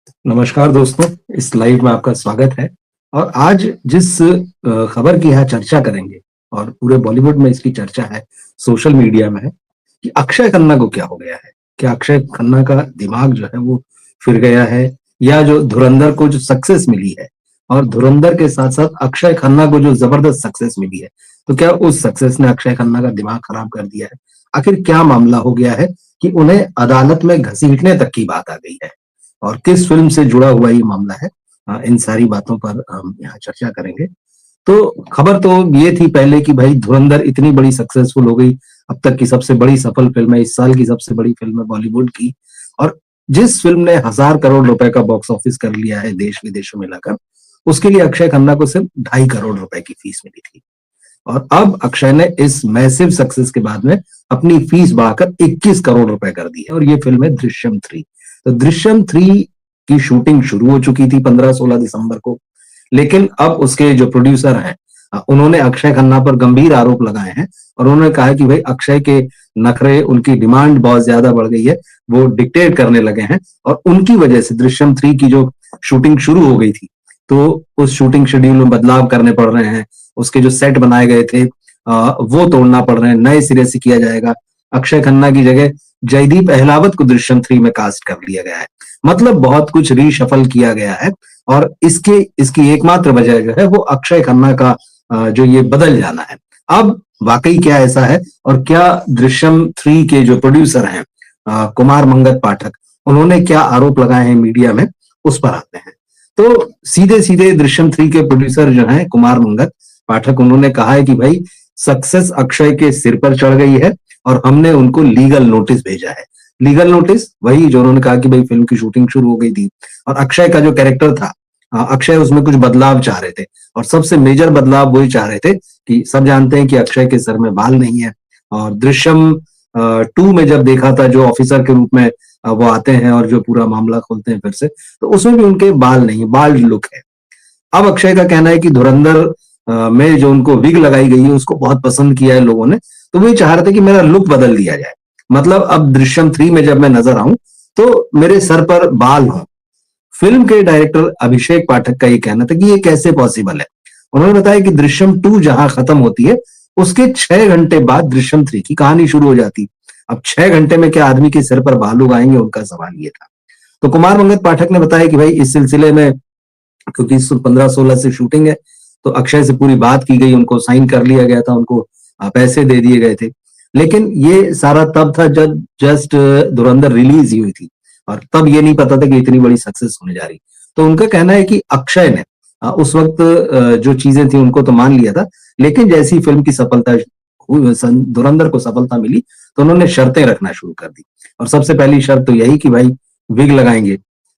नमस्कार दोस्तों, इस लाइव में आपका स्वागत है। और आज जिस खबर की यहाँ चर्चा करेंगे और पूरे बॉलीवुड में इसकी चर्चा है, सोशल मीडिया में है कि अक्षय खन्ना को क्या हो गया है? क्या अक्षय खन्ना का दिमाग जो है वो फिर गया है, या जो धुरंधर को जो सक्सेस मिली है और धुरंधर के साथ-साथ अक्षय खन्ना को जो ज़बरदस्त सक्सेस मिली है, तो क्या उस सक्सेस ने अक्षय खन्ना का दिमाग खराब कर दिया है? आखिर क्या मामला हो गया है कि उन्हें अदालत में घसीटने तक की बात आ गई है? और किस फ़िल्म से जुड़ा हुआ ये मामला है, इन सारी बातों पर हम यहाँ चर्चा करेंगे। तो खबर तो ये थी पहले कि भाई धुरंधर इतनी बड़ी सक्सेसफुल हो गई, अब तक की सबसे बड़ी सफल फ़िल्म है, इस साल की सबसे बड़ी फ़िल्म है बॉलीवुड की। और जिस फ़िल्म ने हज़ार करोड़ रुपए का बॉक्स ऑफिस कर लिया है देश-विदेशों में मिलाकर, उसके लिए अक्षय खन्ना को सिर्फ ढाई करोड़ रुपए की फीस मिली थी। और अब अक्षय ने इस मैसिव सक्सेस के बाद में अपनी फीस बढ़ाकर 21 करोड़ रुपए कर दी है, और ये फ़िल्म है दृश्यम 3। तो दृश्यम 3 की शूटिंग शुरू हो चुकी थी 15-16 दिसंबर को। लेकिन अब उसके जो प्रोड्यूसर हैं, उन्होंने अक्षय खन्ना पर गंभीर आरोप लगाए हैं और उन्होंने कहा है कि भाई अक्षय के नखरे, उनकी डिमांड बहुत ज्यादा बढ़ गई है, वो डिक्टेट करने लगे हैं और उनकी वजह से दृश्यम 3 की जो शूटिंग शुरू हो गई थी, तो उस शूटिंग शेड्यूल में बदलाव करने पड़ रहे हैं। उसके जो सेट बनाए गए थे, वो तोड़ना पड़ रहे हैं, नए सिरे से किया जाएगा। अक्षय खन्ना की जगह जयदीप अहलावत को दृश्यम 3 में कास्ट कर लिया गया है। मतलब बहुत कुछ रीशफल किया गया है, और इसकी एकमात्र वजह जो है वो अक्षय खन्ना का जो ये बदल जाना है। अब वाकई क्या ऐसा है, और क्या दृश्यम 3 के जो प्रोड्यूसर हैं, कुमार मंगत पाठक, उन्होंने क्या आरोप लगाए हैं मीडिया में, उस पर आते हैं। तो सीधे-सीधे दृश्यम 3 के प्रोड्यूसर जो हैं कुमार मंगत पाठक, उन्होंने कहा है कि भाई सक्सेस अक्षय के सिर पर चढ़ गई है और हमने उनको लीगल नोटिस भेजा है। लीगल नोटिस वही जो उन्होंने कहा कि भाई फिल्म की शूटिंग शुरू हो गई थी और अक्षय का जो कैरेक्टर था, अक्षय उसमें कुछ बदलाव चाह रहे थे, और सबसे मेजर बदलाव वही चाह रहे थे कि सब जानते हैं कि अक्षय के सर में बाल नहीं है। और दृश्यम 2 में जब देखा था, जो ऑफिसर के रूप में वो आते हैं और जो पूरा मामला खोलते हैं फिर से, तो उसमें भी उनके बाल नहीं, बाल्ड लुक है। अब अक्षय का कहना है कि धुरंधर में जो उनको विग लगाई गई है उसको बहुत पसंद किया है लोगों ने, तो वो ये चाह रहे थे कि मेरा लुक बदल दिया जाए। मतलब अब दृश्यम 3 में जब मैं नजर आऊं तो मेरे सर पर बाल हों। फिल्म के डायरेक्टर अभिषेक पाठक का ये कहना था कि ये कैसे पॉसिबल है। उन्होंने बताया कि दृश्यम 2 जहां खत्म होती है, उसके 6 घंटे बाद दृश्यम 3 की कहानी शुरू हो जाती। अब 6 घंटे में क्या आदमी के सिर पर बाल उगाएंगे, उनका सवाल ये था। तो कुमार मंगत पाठक ने बताया कि भाई इस सिलसिले में, क्योंकि 15-16 से शूटिंग है, तो अक्षय से पूरी बात की गई, उनको साइन कर लिया गया था, उनको पैसे दे दिए गए थे। लेकिन ये सारा तब था जब जस्ट धुरंधर रिलीज ही हुई थी, और तब ये नहीं पता था कि इतनी बड़ी सक्सेस होने जा रही। तो उनका कहना है कि अक्षय ने उस वक्त जो चीजें थी उनको तो मान लिया था, लेकिन जैसी फिल्म की सफलता धुरंधर को सफलता मिली, तो उन्होंने शर्तें रखना शुरू कर दी। और सबसे पहली शर्त तो यही कि भाई विग लगाएंगे।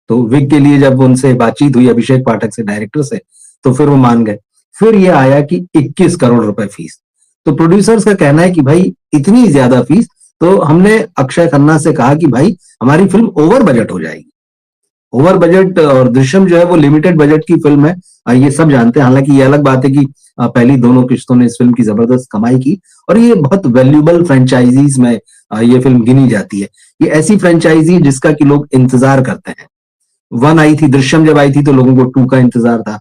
तो विग के लिए जब उनसे बातचीत हुई अभिषेक पाठक से, डायरेक्टर से, तो फिर वो मान गए। फिर ये आया कि 21 करोड़ रुपए फीस। तो प्रोड्यूसर्स का कहना है कि भाई इतनी ज्यादा फीस, तो हमने अक्षय खन्ना से कहा कि भाई हमारी फिल्म ओवर बजट हो जाएगी। ओवर बजट, और दृश्यम जो है वो लिमिटेड बजट की फिल्म है, ये सब जानते हैं। हालांकि ये अलग बात है कि पहली दोनों किस्तों ने इस फिल्म की जबरदस्त कमाई की, और ये बहुत वैल्यूबल फ्रेंचाइजीज में ये फिल्म गिनी जाती है। ये ऐसी फ्रेंचाइजी जिसका कि लोग इंतजार करते हैं। वन आई थी, दृश्यम जब आई थी तो लोगों को टू का इंतजार था,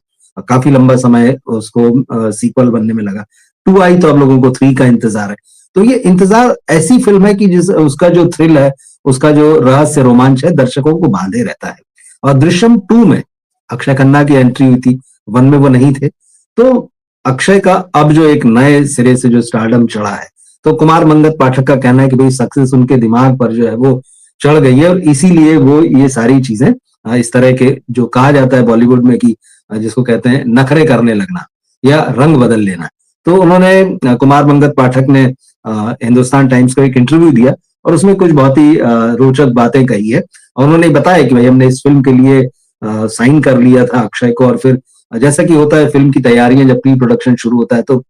काफी लंबा समय उसको सीक्वल बनने में लगा। टू आई तो अब लोगों को थ्री का इंतजार है। तो ये इंतजार ऐसी फिल्म है कि जिस उसका जो थ्रिल है, उसका जो रहस्य रोमांच है, दर्शकों को बांधे रहता है। और दृश्यम 2 में अक्षय खन्ना की एंट्री हुई थी, वन में वो नहीं थे। तो अक्षय का अब जो एक नए सिरे से जो स्टारडम चढ़ा है, तो कुमार मंगत पाठक का कहना है कि भाई सक्सेस उनके दिमाग पर जो है वो चढ़ गई है, और इसीलिए वो ये सारी चीजें इस तरह के जो कहा जाता है बॉलीवुड में कि जिसको कहते हैं नखरे करने लगना या रंग बदल लेना। तो उन्होंने कुमार मंगत पाठक ने हिंदुस्तान टाइम्स को एक इंटरव्यू दिया, और उसमें कुछ बहुत ही रोचक बातें कही है। और उन्होंने बताया कि भाई हमने इस फिल्म के लिए साइन कर लिया था अक्षय को, और फिर जैसा कि होता है फिल्म की तैयारियां जब प्री प्रोडक्शन शुरू होता है, तो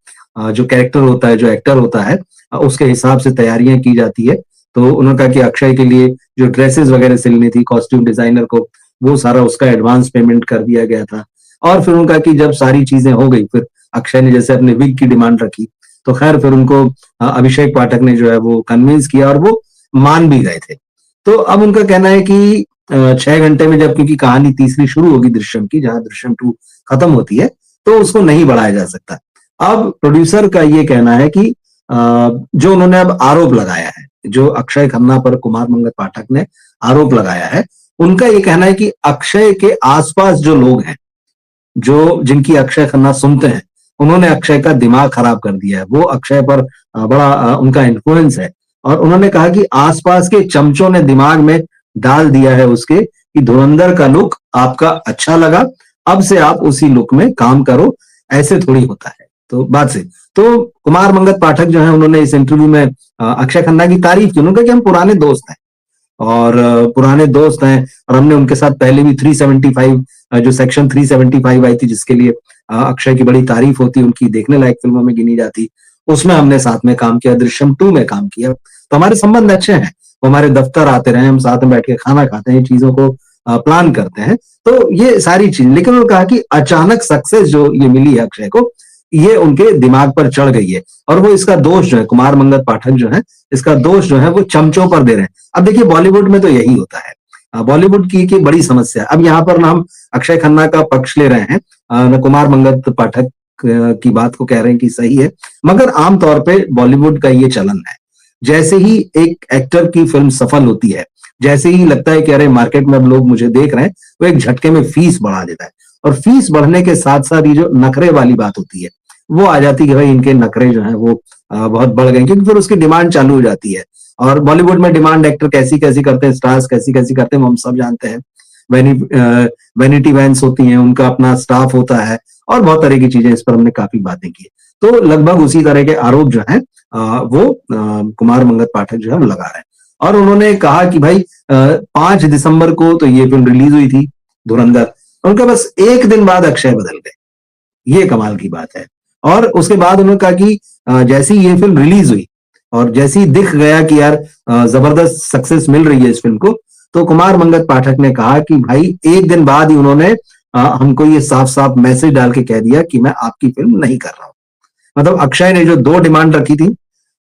जो कैरेक्टर होता है, जो एक्टर होता है, उसके हिसाब से तैयारियां की जाती है। तो उन्होंने कहा कि अक्षय के लिए जो ड्रेसेस वगैरह सिलनी थी कॉस्ट्यूम डिजाइनर को, वो सारा उसका एडवांस पेमेंट कर दिया गया था। और फिर उनका कि जब सारी चीजें हो गई, फिर अक्षय ने जैसे अपने विग की डिमांड रखी, तो खैर फिर उनको अभिषेक पाठक ने जो है वो कन्विंस किया, और वो मान भी गए थे। तो अब उनका कहना है कि 6 घंटे में जब, क्योंकि कहानी तीसरी शुरू होगी दृश्यम की, जहां दृश्यम 2 खत्म होती है, तो उसको नहीं बढ़ाया जा सकता। अब प्रोड्यूसर का ये कहना है कि जो उन्होंने अब आरोप लगाया है, जो अक्षय खन्ना पर कुमार मंगल पाठक ने आरोप लगाया है, उनका ये कहना है कि अक्षय के आसपास जो लोग हैं, जो जिनकी अक्षय खन्ना सुनते हैं, उन्होंने अक्षय का दिमाग खराब कर दिया है। वो अक्षय पर बड़ा उनका इन्फ्लुएंस है, और उन्होंने कहा कि आसपास के चमचों ने दिमाग में डाल दिया है उसके कि धुरंधर का लुक आपका अच्छा लगा, अब से आप उसी लुक में काम करो, ऐसे थोड़ी होता है। तो बात से तो कुमार मंगल पाठक जो है, उन्होंने इस इंटरव्यू में अक्षय खन्ना की तारीफ की। उन्होंने कहा कि हम पुराने दोस्त हैं, और पुराने दोस्त हैं, और हमने उनके साथ पहले भी 375 जो सेक्शन 375 आई थी, जिसके लिए अक्षय की बड़ी तारीफ होती, उनकी देखने लायक फिल्मों में गिनी जाती, उसमें हमने साथ में काम किया, दृश्यम 2 में काम किया, तो हमारे संबंध अच्छे हैं। वो हमारे दफ्तर आते रहे, हम साथ में बैठ के खाना खाते हैं, चीजों को प्लान करते हैं, तो ये सारी चीज। लेकिन उन्होंने कहा कि अचानक सक्सेस जो ये मिली है अक्षय को, ये उनके दिमाग पर चढ़ गई है, और वो इसका दोष जो है, कुमार मंगल पाठक जो है, इसका दोष जो है वो चमचों पर दे रहे हैं। अब देखिए, बॉलीवुड में तो यही होता है, बॉलीवुड की बड़ी समस्या है। अब यहाँ पर ना हम अक्षय खन्ना का पक्ष ले रहे हैं, न कुमार मंगल पाठक की बात को कह रहे हैं कि सही है, मगर आमतौर पे बॉलीवुड का ये चलन है, जैसे ही एक एक्टर की फिल्म सफल होती है, जैसे ही लगता है कि अरे मार्केट में अब लोग मुझे देख रहे हैं, वो एक झटके में फीस बढ़ा देता है, और फीस बढ़ने के साथ साथ ये जो नखरे वाली बात होती है, वो आ जाती है कि भाई इनके नखरे जो है वो बहुत बढ़ गए, क्योंकि फिर उसकी डिमांड चालू हो जाती है। और बॉलीवुड में डिमांड एक्टर कैसी कैसी करते हैं, स्टार्स कैसी कैसी करते हैं, वो हम सब जानते हैं। वैनिटी वैन्स होती हैं, उनका अपना स्टाफ होता है, और बहुत तरह की चीजें, इस पर हमने काफी बातें की। तो लगभग उसी तरह के आरोप जो है वो कुमार मंगल पाठक जो है वो लगा रहे हैं। और उन्होंने कहा कि भाई 5 दिसंबर को तो ये फिल्म रिलीज हुई थी, धुरंधर, उनका बस एक दिन बाद अक्षय बदल गए। ये कमाल की बात है। और उसके बाद उन्होंने कहा कि जैसी ये फिल्म रिलीज हुई, और जैसे ही दिख गया कि यार जबरदस्त सक्सेस मिल रही है इस फिल्म को, तो कुमार मंगल पाठक ने कहा कि भाई एक दिन बाद ही उन्होंने हमको ये साफ साफ मैसेज डाल के कह दिया कि मैं आपकी फिल्म नहीं कर रहा हूं। मतलब अक्षय ने जो 2 डिमांड रखी थी,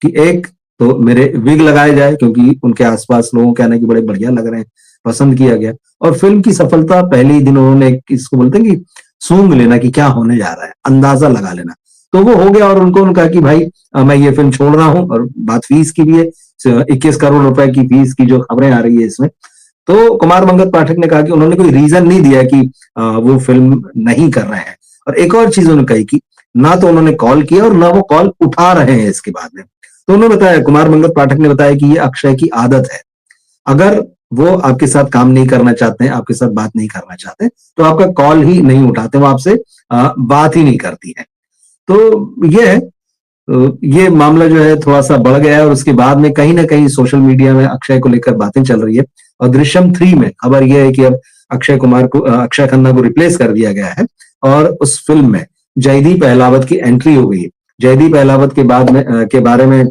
कि एक तो मेरे विग लगाए जाए, क्योंकि उनके आसपास लोगों का कहना है कि बड़े बढ़िया लग रहे हैं, पसंद किया गया, और फिल्म की सफलता पहले ही दिन उन्होंने इसको बोलते हैं कि सूंघ लेना कि क्या होने जा रहा है, अंदाजा लगा लेना, तो वो हो गया। और उन्होंने कहा कि भाई मैं ये फिल्म छोड़ रहा हूं, और बात फीस की भी है, 21 करोड़ रुपए की फीस की जो खबरें आ रही है इसमें। तो कुमार मंगल पाठक ने कहा कि उन्होंने कोई रीजन नहीं दिया कि वो फिल्म नहीं कर रहे हैं। और एक और चीज उन्होंने कही कि ना तो उन्होंने कॉल किया, और ना वो कॉल उठा रहे हैं इसके बाद में। तो उन्होंने बताया, कुमार मंगल पाठक ने बताया कि ये अक्षय की आदत है, अगर वो आपके साथ काम नहीं करना चाहते हैं, आपके साथ बात नहीं करना चाहते, तो आपका कॉल ही नहीं उठाते, वो आपसे बात ही नहीं करती है। तो ये है, ये मामला जो है थोड़ा सा बढ़ गया है, और उसके बाद में कहीं ना कहीं सोशल मीडिया में अक्षय को लेकर बातें चल रही है। और दृश्यम 3 में खबर यह है कि अब अक्षय खन्ना को रिप्लेस कर दिया गया है, और उस फिल्म में जयदीप अहलावत की एंट्री हो गई है। जयदीप अहलावत के बाद में के बारे में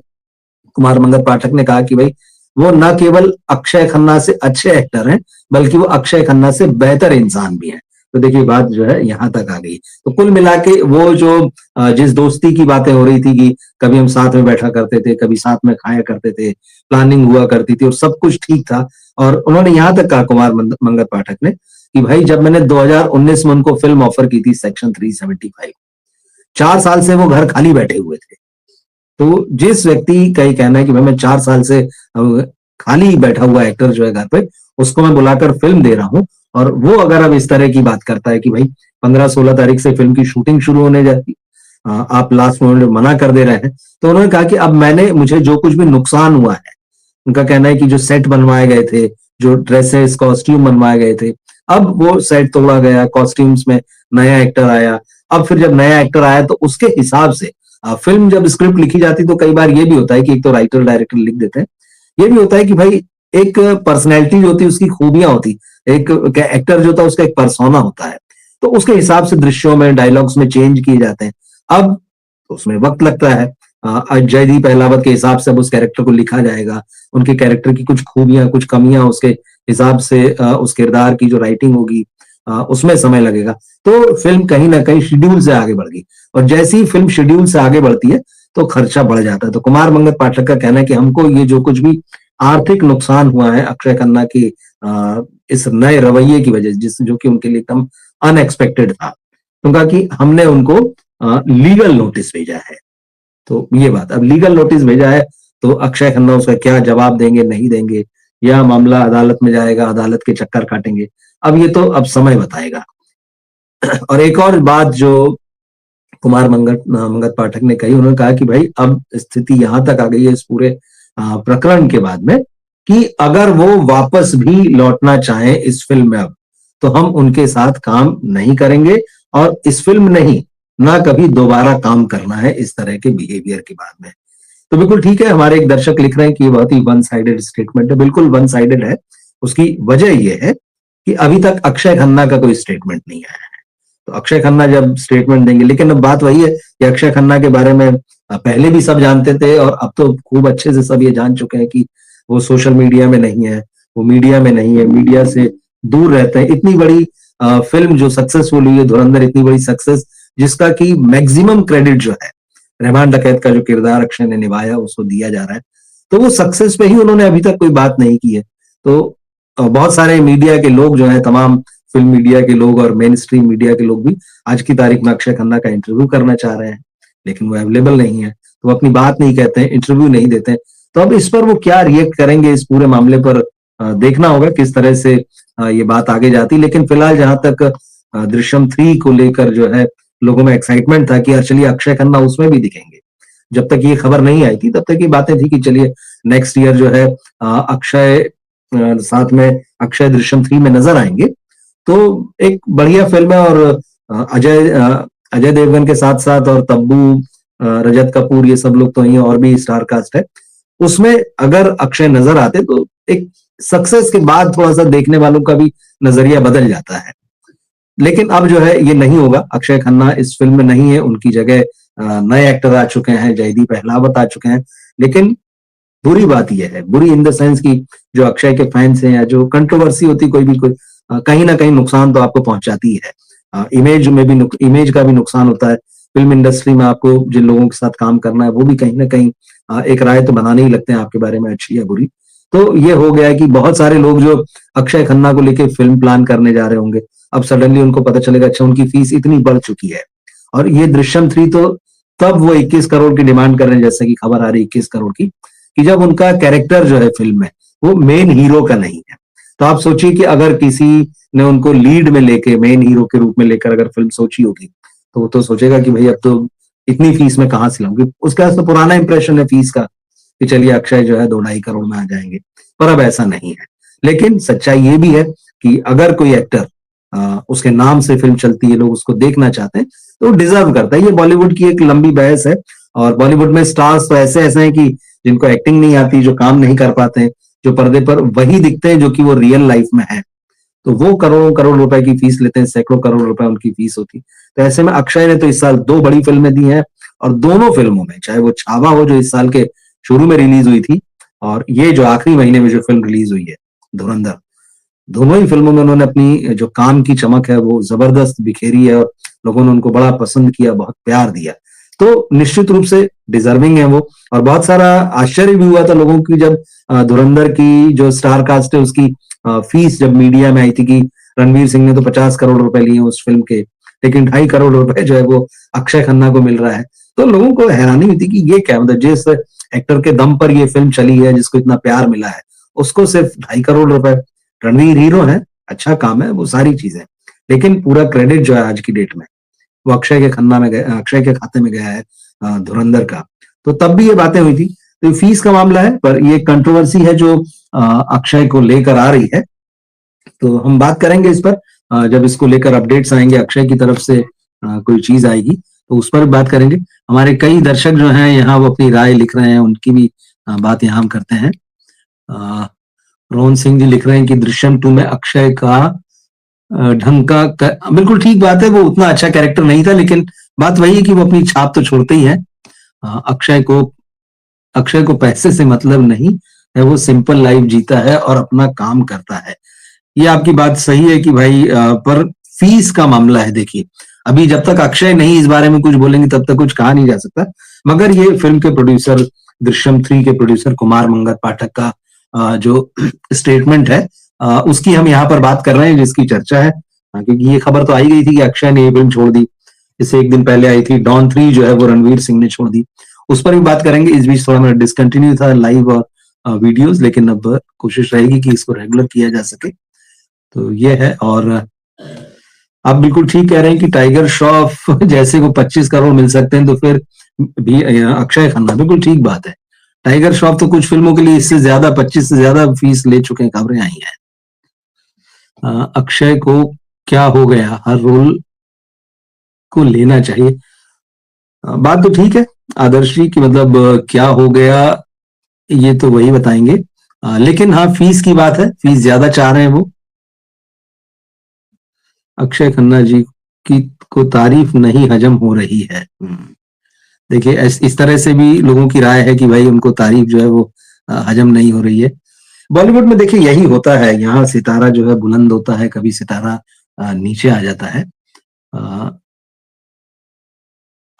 कुमार मंगल पाठक ने कहा कि भाई वो न केवल अक्षय खन्ना से अच्छे एक्टर हैं, बल्कि वो अक्षय खन्ना से बेहतर इंसान भी हैं। तो देखिए, बात जो है यहां तक आ गई। तो कुल मिला के वो जो जिस दोस्ती की बातें हो रही थी कि कभी हम साथ में बैठा करते थे, कभी साथ में खाया करते थे, प्लानिंग हुआ करती थी, और सब कुछ ठीक था। और उन्होंने यहां तक कहा, कुमार मंगल पाठक ने, कि भाई जब मैंने 2019 में उनको फिल्म ऑफर की थी सेक्शन 375, 4 साल से वो घर खाली बैठे हुए थे। तो जिस व्यक्ति का ये कहना है कि भाई मैं 4 साल से खाली बैठा हुआ एक्टर जो है घर पे, उसको मैं बुलाकर फिल्म दे रहा हूं, और वो अगर अब इस तरह की बात करता है कि भाई 15-16 तारीख से फिल्म की शूटिंग शुरू होने जाती, आप लास्ट मोमेंट में मना कर दे रहे हैं। तो उन्होंने कहा कि अब मुझे जो कुछ भी नुकसान हुआ है, उनका कहना है कि जो सेट बनवाए गए थे, जो ड्रेसेस कॉस्ट्यूम बनवाए गए थे, अब वो सेट तोड़ा गया, कॉस्ट्यूम्स में नया एक्टर आया। अब फिर जब नया एक्टर आया, तो उसके हिसाब से फिल्म जब स्क्रिप्ट लिखी जाती, तो कई बार ये भी होता है कि एक तो राइटर डायरेक्टर लिख देते हैं, ये भी होता है कि भाई एक पर्सनैलिटी जो होती है उसकी खूबियां होती, एक एक्टर जो होता है उसका एक पर्सोना होता है, तो उसके हिसाब से दृश्यों में, डायलॉग्स में चेंज किए जाते हैं। अब तो उसमें वक्त लगता है। जयदीप अहलावत के हिसाब से अब उस कैरेक्टर को लिखा जाएगा, उनके कैरेक्टर की कुछ खूबियां, कुछ कमियां, उसके हिसाब से उस किरदार की जो राइटिंग होगी, उसमें समय लगेगा। तो फिल्म कहीं ना कहीं शेड्यूल से आगे बढ़ गई, और जैसी ही फिल्म शेड्यूल से आगे बढ़ती है, तो खर्चा बढ़ जाता है। तो कुमार मंगल पाठक का कहना है कि हमको ये जो कुछ भी आर्थिक नुकसान हुआ है अक्षय खन्ना की इस नए रवैये की वजह से, जो कि उनके लिए एकदम अनएक्सपेक्टेड था, तो कहा कि हमने उनको लीगल नोटिस भेजा है। तो ये बात, अब लीगल नोटिस भेजा है तो अक्षय खन्ना उसका क्या जवाब देंगे, नहीं देंगे, या मामला अदालत में जाएगा, अदालत के चक्कर काटेंगे, अब ये तो अब समय बताएगा। और एक और बात जो कुमार मंगत पाठक ने कही, उन्होंने कहा कि भाई अब स्थिति यहां तक आ गई है इस पूरे प्रकरण के बाद में कि अगर वो वापस भी लौटना चाहें इस फिल्म में अब, तो हम उनके साथ काम नहीं करेंगे, और इस फिल्म नहीं, ना कभी दोबारा काम करना है इस तरह के बिहेवियर के बाद में। तो बिल्कुल ठीक है, हमारे एक दर्शक लिख रहे हैं कि ये बहुत ही वन साइडेड स्टेटमेंट है। बिल्कुल वन साइडेड है। उसकी वजह यह है कि अभी तक अक्षय खन्ना का कोई स्टेटमेंट नहीं आया है। तो अक्षय खन्ना जब स्टेटमेंट देंगे, लेकिन अब बात वही है कि अक्षय खन्ना के बारे में पहले भी सब जानते थे, और अब तो खूब अच्छे से सब ये जान चुके हैं कि वो सोशल मीडिया में नहीं है, वो मीडिया में नहीं है, मीडिया से दूर रहते हैं। इतनी बड़ी फिल्म जो सक्सेसफुल हुई है धुरंधर, इतनी बड़ी सक्सेस, जिसका कि मैक्सिमम क्रेडिट जो है रहमान डकैत का जो किरदार अक्षय ने निभाया उसको दिया जा रहा है, तो वो सक्सेस पे ही उन्होंने अभी तक कोई बात नहीं की है। तो बहुत सारे मीडिया के लोग जो है, तमाम फिल्म मीडिया के लोग और मेन स्ट्रीम मीडिया के लोग भी आज की तारीख में अक्षय खन्ना का इंटरव्यू करना चाह रहे हैं, लेकिन वो अवेलेबल नहीं है, तो वो अपनी बात नहीं कहते हैं, इंटरव्यू नहीं देते हैं। तो अब इस पर वो क्या रिएक्ट करेंगे, इस पूरे मामले पर देखना होगा किस तरह से ये बात आगे जाती। लेकिन फिलहाल जहां तक दृश्यम 3 को लेकर जो है लोगों में एक्साइटमेंट था कि यार चलिए अक्षय खन्ना उसमें भी दिखेंगे, जब तक ये खबर नहीं आई थी तब तक ये बातें थी कि चलिए नेक्स्ट ईयर जो है अक्षय साथ में अक्षय दृश्यम 3 में नजर आएंगे, तो एक बढ़िया फिल्म है। और अजय देवगन के साथ साथ और तब्बू, रजत कपूर, ये सब लोग तो ही, और भी स्टार कास्ट है उसमें, अगर अक्षय नजर आते तो एक सक्सेस के बाद थोड़ा सा देखने वालों का भी नजरिया बदल जाता है। लेकिन अब जो है ये नहीं होगा, अक्षय खन्ना इस फिल्म में नहीं है, उनकी जगह नए एक्टर आ चुके हैं, जयदीप अहलावत आ चुके हैं। लेकिन बुरी बात यह है, बुरी इन द सेंस की जो अक्षय के फैंस हैं या जो कंट्रोवर्सी होती कोई भी, कोई कहीं ना कहीं नुकसान तो आपको पहुंचाती है। इमेज में भी, इमेज का भी नुकसान होता है। फिल्म इंडस्ट्री में आपको जिन लोगों के साथ काम करना है वो भी कहीं ना कहीं एक राय तो बनाने ही लगते हैं आपके बारे में, अच्छी या बुरी। तो ये हो गया है कि बहुत सारे लोग जो अक्षय खन्ना को लेके फिल्म प्लान करने जा रहे होंगे, अब सडनली उनको पता चलेगा अच्छा उनकी फीस इतनी बढ़ चुकी है। और ये दृश्यम 3 तो तब वो 21 करोड़ की डिमांड कर रहे हैं, जैसे कि खबर आ रही 21 करोड़ की, कि जब उनका कैरेक्टर जो है फिल्म में वो मेन हीरो का नहीं है। तो आप सोचिए कि अगर किसी ने उनको लीड में लेके, मेन हीरो के रूप में लेकर अगर फिल्म सोची होगी, तो वो तो सोचेगा कि भाई अब तो इतनी फीस में कहां से लाऊंगी। उसके पास तो पुराना इंप्रेशन है फीस का कि चलिए अक्षय जो है 2-2.5 करोड़ में आ जाएंगे, पर अब ऐसा नहीं है। लेकिन सच्चाई ये भी है कि अगर कोई एक्टर उसके नाम से फिल्म चलती है, लोग उसको देखना चाहते हैं, तो डिजर्व करता है। ये बॉलीवुड की एक लंबी बहस है, और बॉलीवुड में स्टार्स तो ऐसे ऐसे हैं कि जिनको एक्टिंग नहीं आती, जो काम नहीं कर पाते हैं, जो पर्दे पर वही दिखते हैं जो कि वो रियल लाइफ में है, तो वो करोड़ों करोड़ रुपए की फीस लेते हैं, सैकड़ों करोड़ रुपए उनकी फीस होती। तो ऐसे में अक्षय ने तो इस साल 2 बड़ी फिल्में दी हैं, और दोनों फिल्मों में, चाहे वो छावा हो जो इस साल के शुरू में रिलीज हुई थी, और ये जो आखिरी महीने में जो फिल्म रिलीज हुई है धुरंधर, दोनों ही फिल्मों में उन्होंने अपनी जो काम की चमक है वो जबरदस्त बिखेरी है, और लोगों ने उनको बड़ा पसंद किया, बहुत प्यार दिया। तो निश्चित रूप से डिजर्विंग है वो। और बहुत सारा आश्चर्य भी हुआ था लोगों की जब धुरंधर की जो स्टार कास्ट है उसकी फीस जब मीडिया में आई थी कि रणवीर सिंह ने तो 50 करोड़ रुपए लिए उस फिल्म के, लेकिन 2.5 करोड़ रुपए जो है वो अक्षय खन्ना को मिल रहा है। तो लोगों को हैरानी हुई थी कि ये क्या, मतलब जिस एक्टर के दम पर ये फिल्म चली है, जिसको इतना प्यार मिला है, उसको सिर्फ 2.5 करोड़ रुपए। रणवीर हीरो है, अच्छा काम है, वो सारी चीजें, लेकिन पूरा क्रेडिट जो है आज की डेट में वो अक्षय के खन्ना में गया, अक्षय के खाते में गया है धुरंधर का। तो तब भी ये बातें हुई थी। तो फीस का मामला है, पर ये कंट्रोवर्सी है जो अक्षय को लेकर आ रही है। तो हम बात करेंगे इस पर जब इसको लेकर अपडेट्स आएंगे, अक्षय की तरफ से कोई चीज आएगी तो उस पर भी बात करेंगे। हमारे कई दर्शक जो हैं यहाँ वो अपनी राय लिख रहे हैं, उनकी भी बात यहाँ हम करते हैं। रोहन सिंह जी लिख रहे हैं कि दृश्यम 2 में अक्षय का ढंग का, बिल्कुल ठीक बात है, वो उतना अच्छा कैरेक्टर नहीं था, लेकिन बात वही है कि वो अपनी छाप तो छोड़ते ही है। अक्षय को पैसे से मतलब नहीं है, वो सिंपल लाइफ जीता है और अपना काम करता है। ये आपकी बात सही है कि भाई पर फीस का मामला है। देखिए अभी जब तक अक्षय नहीं इस बारे में कुछ बोलेंगे तब तक कुछ कहा नहीं जा सकता, मगर ये फिल्म के प्रोड्यूसर, दृश्यम 3 के प्रोड्यूसर कुमार मंगत पाठक का जो स्टेटमेंट है उसकी हम यहाँ पर बात कर रहे हैं, जिसकी चर्चा है। क्योंकि ये खबर तो आई गई थी कि अक्षय ने ये फिल्म छोड़ दी। इससे एक दिन पहले आई थी डॉन 3 जो है वो रणवीर सिंह ने छोड़ दी। उस पर भी बात करेंगे। इस बीच थोड़ा मेरा डिसकंटिन्यू था लाइव और वीडियोस, लेकिन अब कोशिश रहेगी कि इसको रेगुलर किया जा सके। तो ये है। और आप बिल्कुल ठीक कह रहे हैं कि टाइगर श्रॉफ जैसे को 25 करोड़ मिल सकते हैं, तो फिर भी अक्षय खन्ना, बिल्कुल ठीक बात है। टाइगर श्रॉफ तो कुछ फिल्मों के लिए इससे ज्यादा 25 से ज्यादा फीस ले चुके हैं, खबरें आई हैं। अक्षय को क्या हो गया, हर रोल को लेना चाहिए। बात तो ठीक है आदर्श जी की, मतलब क्या हो गया ये तो वही बताएंगे। लेकिन हाँ, फीस की बात है, फीस ज्यादा चाह रहे हैं वो। अक्षय खन्ना जी की को तारीफ नहीं हजम हो रही है। देखिए, इस तरह से भी लोगों की राय है कि भाई उनको तारीफ जो है वो हजम नहीं हो रही है। बॉलीवुड में देखिए यही होता है, यहाँ सितारा जो है बुलंद होता है, कभी सितारा नीचे आ जाता है।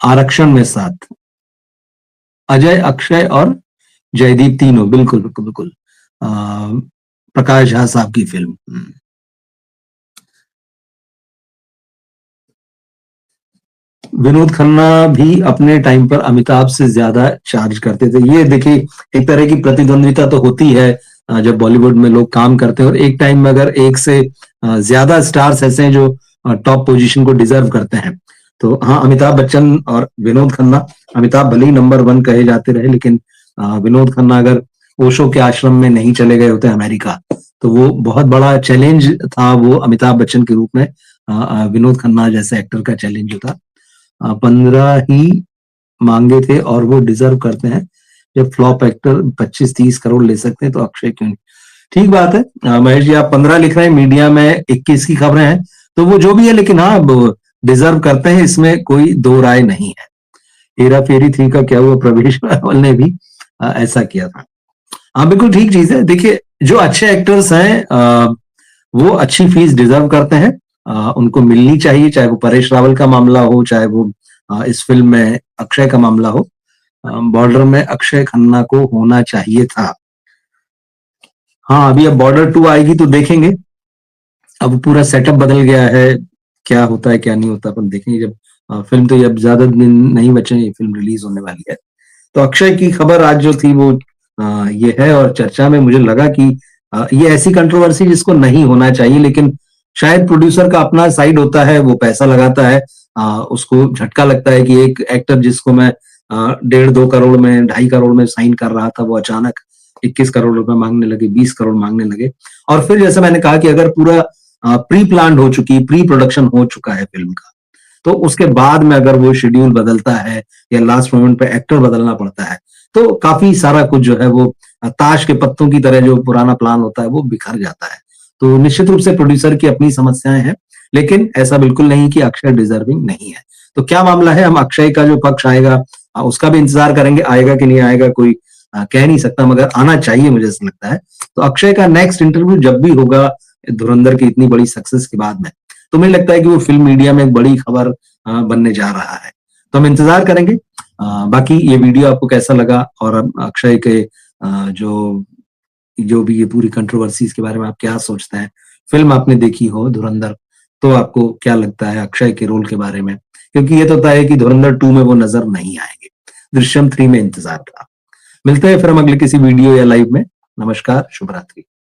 आरक्षण में साथ अजय, अक्षय और जयदीप, तीनों, बिल्कुल बिल्कुल बिल्कुल। प्रकाश झा साहब की फिल्म। विनोद खन्ना भी अपने टाइम पर अमिताभ से ज्यादा चार्ज करते थे। ये देखिए, एक तरह की प्रतिद्वंद्विता तो होती है जब बॉलीवुड में लोग काम करते हैं, और एक टाइम में अगर एक से ज्यादा स्टार्स ऐसे हैं जो टॉप पोजीशन को डिजर्व करते हैं, तो हाँ, अमिताभ बच्चन और विनोद खन्ना। अमिताभ भले ही नंबर 1 कहे जाते रहे, लेकिन विनोद खन्ना अगर ओशो के आश्रम में नहीं चले गए होते अमेरिका, तो वो बहुत बड़ा चैलेंज था वो अमिताभ बच्चन के रूप में। विनोद खन्ना जैसे एक्टर का चैलेंज जो था, 15 ही मांगे थे और वो डिजर्व करते हैं। जब फ्लॉप एक्टर 25-30 करोड़ ले सकते हैं, तो अक्षय क्यों नहीं। ठीक बात है महेश जी, आप 15 लिख रहे हैं, मीडिया में 21 की खबरें हैं, तो वो जो भी है, लेकिन हाँ, डिजर्व करते हैं, इसमें कोई दो राय नहीं है। हेरा फेरी 3 का क्या हुआ, प्रवेश रावल ने भी ऐसा किया था। हाँ, बिल्कुल ठीक चीज है। देखिए, जो अच्छे एक्टर्स हैं वो अच्छी फीस डिजर्व करते हैं, उनको मिलनी चाहिए, चाहे वो परेश रावल का मामला हो, चाहे वो इस फिल्म में अक्षय का मामला हो। बॉर्डर में अक्षय खन्ना को होना चाहिए था। हाँ, अभी अब बॉर्डर 2 आएगी तो देखेंगे। अब पूरा सेटअप बदल गया है, क्या होता है क्या नहीं होता अपन देखेंगे जब फिल्म, तो अब ज्यादा दिन नहीं बचे, ये फिल्म रिलीज होने वाली है। तो अक्षय की खबर आज जो थी वो ये है। और चर्चा में मुझे लगा कि ये ऐसी कंट्रोवर्सी जिसको नहीं होना चाहिए, लेकिन शायद प्रोड्यूसर का अपना साइड होता है, वो पैसा लगाता है, उसको झटका लगता है कि एक एक्टर जिसको मैं 1.5-2 करोड़ में, 2.5 करोड़ में साइन कर रहा था, वो अचानक 21 करोड़ रुपए मांगने लगे, 20 करोड़ मांगने लगे। और फिर जैसे मैंने कहा कि अगर पूरा प्री प्लान हो चुकी, प्री प्रोडक्शन हो चुका है फिल्म का, तो उसके बाद में अगर वो शेड्यूल बदलता है या लास्ट मोमेंट पे एक्टर बदलना पड़ता है, तो काफी सारा कुछ जो है वो ताश के पत्तों की तरह जो पुराना प्लान होता है वो बिखर जाता है। तो निश्चित रूप से प्रोड्यूसर की अपनी समस्याएं हैं, लेकिन ऐसा बिल्कुल नहीं कि अक्षय डिजर्विंग नहीं है। तो क्या मामला है, हम अक्षय का जो पक्ष आएगा उसका भी इंतजार करेंगे। आएगा कि नहीं आएगा कोई कह नहीं सकता, मगर आना चाहिए, मुझे ऐसा लगता है। तो अक्षय का नेक्स्ट इंटरव्यू जब भी होगा धुरंधर की इतनी बड़ी सक्सेस के बाद में, तो मुझे लगता है कि वो फिल्म मीडिया में एक बड़ी खबर बनने जा रहा है। तो हम इंतजार करेंगे। बाकी ये वीडियो आपको कैसा लगा, और अक्षय के जो जो भी ये पूरी कंट्रोवर्सीज के बारे में आप क्या सोचते हैं, फिल्म आपने देखी हो धुरंधर, तो आपको क्या लगता है अक्षय के रोल के बारे में, क्योंकि ये तो तय है कि धुरंधर 2 में वो नजर नहीं आएंगे। दृश्यम 3 में इंतजार था। मिलते हैं फिर हम अगले किसी वीडियो या लाइव में। नमस्कार, शुभ रात्रि।